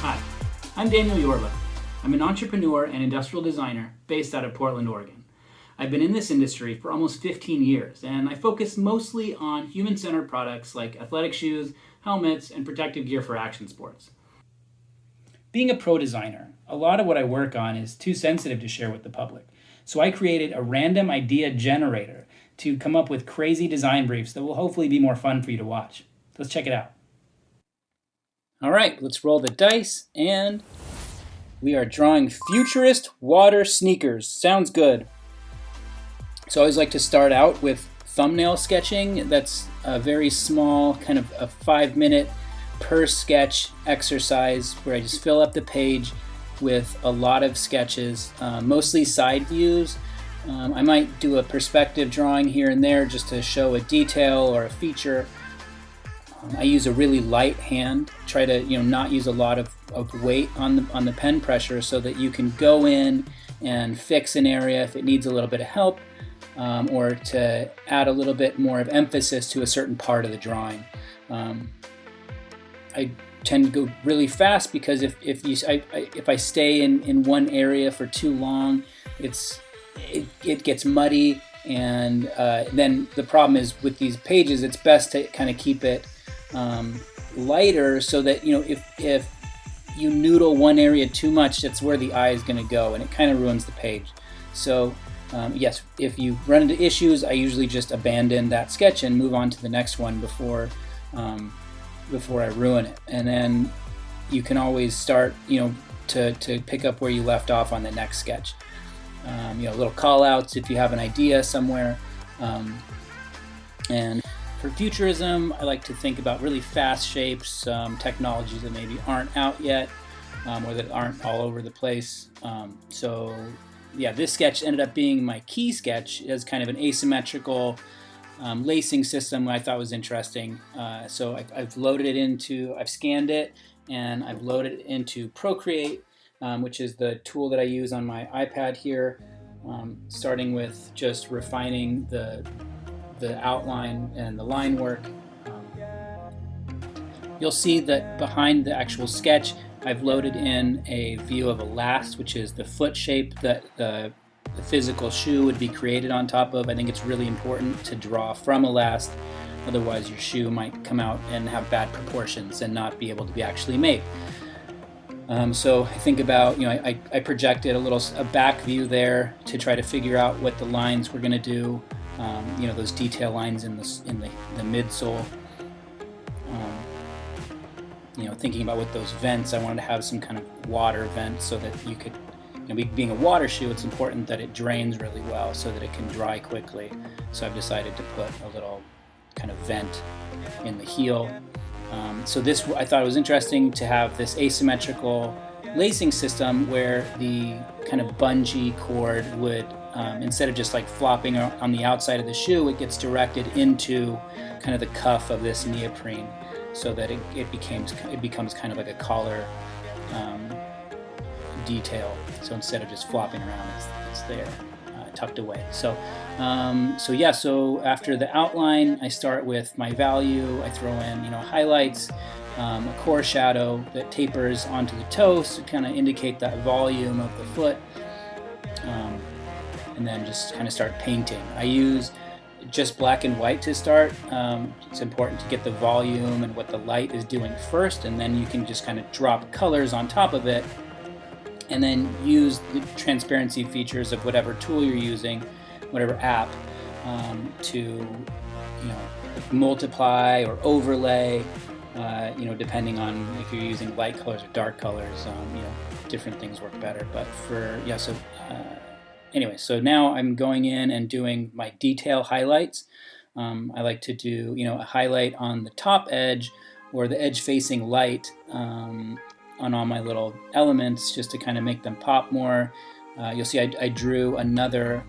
Hi, I'm Daniel Yorba. I'm an entrepreneur and industrial designer based out of Portland, Oregon. I've been in this industry for almost 15 years, and I focus mostly on human-centered products like athletic shoes, helmets, and protective gear for action sports. Being a pro designer, a lot of what I work on is too sensitive to share with the public. So I created a random idea generator to come up with crazy design briefs that will hopefully be more fun for you to watch. Let's check it out. All right, let's roll the dice, and we are drawing Futurist water sneakers. Sounds good. So I always like to start out with thumbnail sketching. That's a very small, kind of a 5-minute per sketch exercise where I just fill up the page with a lot of sketches, mostly side views. I might do a perspective drawing here and there just to show a detail or a feature. I use a really light hand, try to not use a lot of weight on the pen pressure so that you can go in and fix an area if it needs a little bit of help, or to add a little bit more of emphasis to a certain part of the drawing. I tend to go really fast because if I stay in one area for too long, it gets muddy, and then the problem is with these pages, it's best to kind of keep it lighter so that if you noodle one area too much, that's where the eye is going to go, and it kind of ruins the page. So yes, if you run into issues, I usually just abandon that sketch and move on to the next one before I ruin it. And then you can always start to pick up where you left off on the next sketch. Little call outs if you have an idea somewhere. And for futurism, I like to think about really fast shapes, technologies that maybe aren't out yet, or that aren't all over the place. So yeah, this sketch ended up being my key sketch as kind of an asymmetrical lacing system I thought was interesting. So I've scanned it, and I've loaded it into Procreate, which is the tool that I use on my iPad here, starting with just refining the outline and the line work. You'll see that behind the actual sketch, I've loaded in a view of a last, which is the foot shape that the physical shoe would be created on top of. I think it's really important to draw from a last, otherwise your shoe might come out and have bad proportions and not be able to be actually made. So I think about, I projected a back view there to try to figure out what the lines were going to do. Those detail lines in the midsole. Thinking about what those vents, I wanted to have some kind of water vent so that you could, being a water shoe, it's important that it drains really well so that it can dry quickly. So I've decided to put a little kind of vent in the heel. So this, I thought it was interesting to have this asymmetrical lacing system where the kind of bungee cord would, instead of just like flopping on the outside of the shoe, it gets directed into kind of the cuff of this neoprene, so that it becomes kind of like a collar detail. So instead of just flopping around, it's there, tucked away. So after the outline, I start with my value. I throw in highlights, a core shadow that tapers onto the toes to kind of indicate that volume of the foot, and then just kind of start painting. I use just black and white to start. It's important to get the volume and what the light is doing first, and then you can just kind of drop colors on top of it, and then use the transparency features of whatever tool you're using, whatever app, to multiply or overlay, depending on if you're using light colors or dark colors. Different things work better. But so now I'm going in and doing my detail highlights. I like to do a highlight on the top edge or the edge facing light on all my little elements, just to kind of make them pop more. You'll see I drew another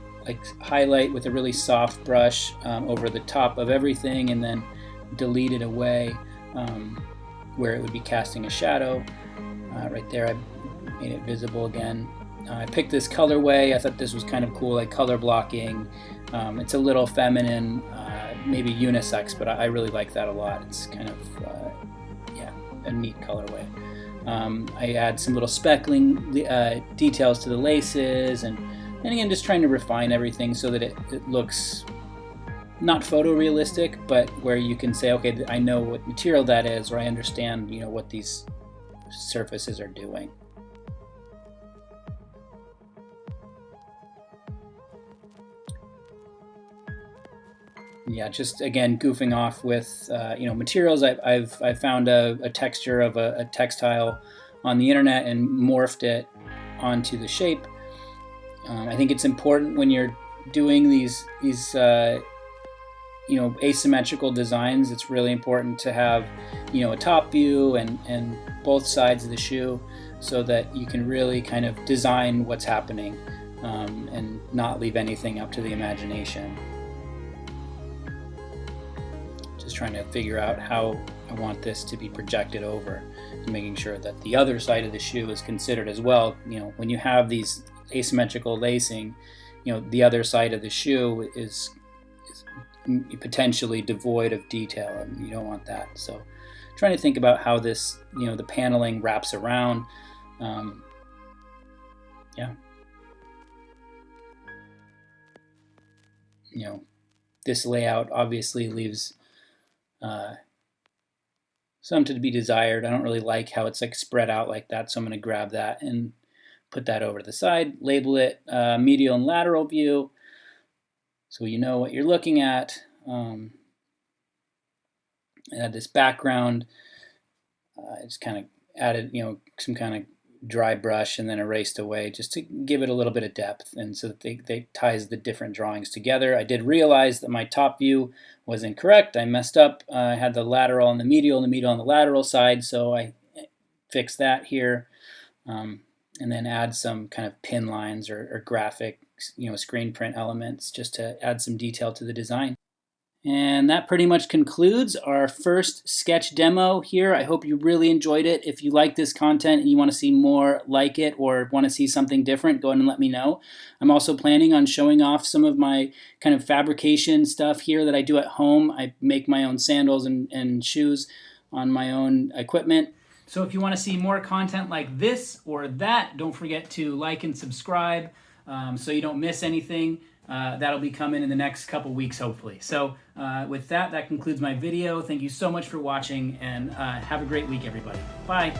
highlight with a really soft brush over the top of everything, and then deleted away where it would be casting a shadow. Right there, I made it visible again. I picked this colorway. I thought this was kind of cool, like color blocking. It's a little feminine, maybe unisex, but I really like that a lot. It's kind of, yeah, a neat colorway. I add some little speckling details to the laces, and again, just trying to refine everything so that it looks not photorealistic, but where you can say, okay, I know what material that is, or I understand, you know, what these surfaces are doing. Yeah, just again goofing off with you know, materials. I've found a texture of a textile on the internet and morphed it onto the shape. I think it's important when you're doing these you know, asymmetrical designs. It's really important to have, you know, a top view and both sides of the shoe, so that you can really kind of design what's happening and not leave anything up to the imagination. Just trying to figure out how I want this to be projected over, and making sure that the other side of the shoe is considered as well. You know, when you have these asymmetrical lacing, you know, the other side of the shoe is potentially devoid of detail, and you don't want that. So trying to think about how this, you know, the paneling wraps around. Yeah, you know, this layout obviously leaves some to be desired. I don't really like how it's like spread out like that, so I'm going to grab that and put that over to the side, label it medial and lateral view, so you know what you're looking at. Add this background. I just kind of added, you know, some kind of dry brush and then erased away, just to give it a little bit of depth, and so that they ties the different drawings together. I did realize that my top view was incorrect. I messed up. I had the lateral on the medial and the medial on the lateral side, so I fixed that here. And then add some kind of pin lines or graphic, you know, screen print elements, just to add some detail to the design. And that pretty much concludes our first sketch demo here. I hope you really enjoyed it. If you like this content and you want to see more like it, or want to see something different, go ahead and let me know. I'm also planning on showing off some of my kind of fabrication stuff here that I do at home. I make my own sandals and shoes on my own equipment. So if you want to see more content like this or that, don't forget to like and subscribe so you don't miss anything. That'll be coming in the next couple weeks, hopefully. So with that concludes my video. Thank you so much for watching, and have a great week, everybody. Bye.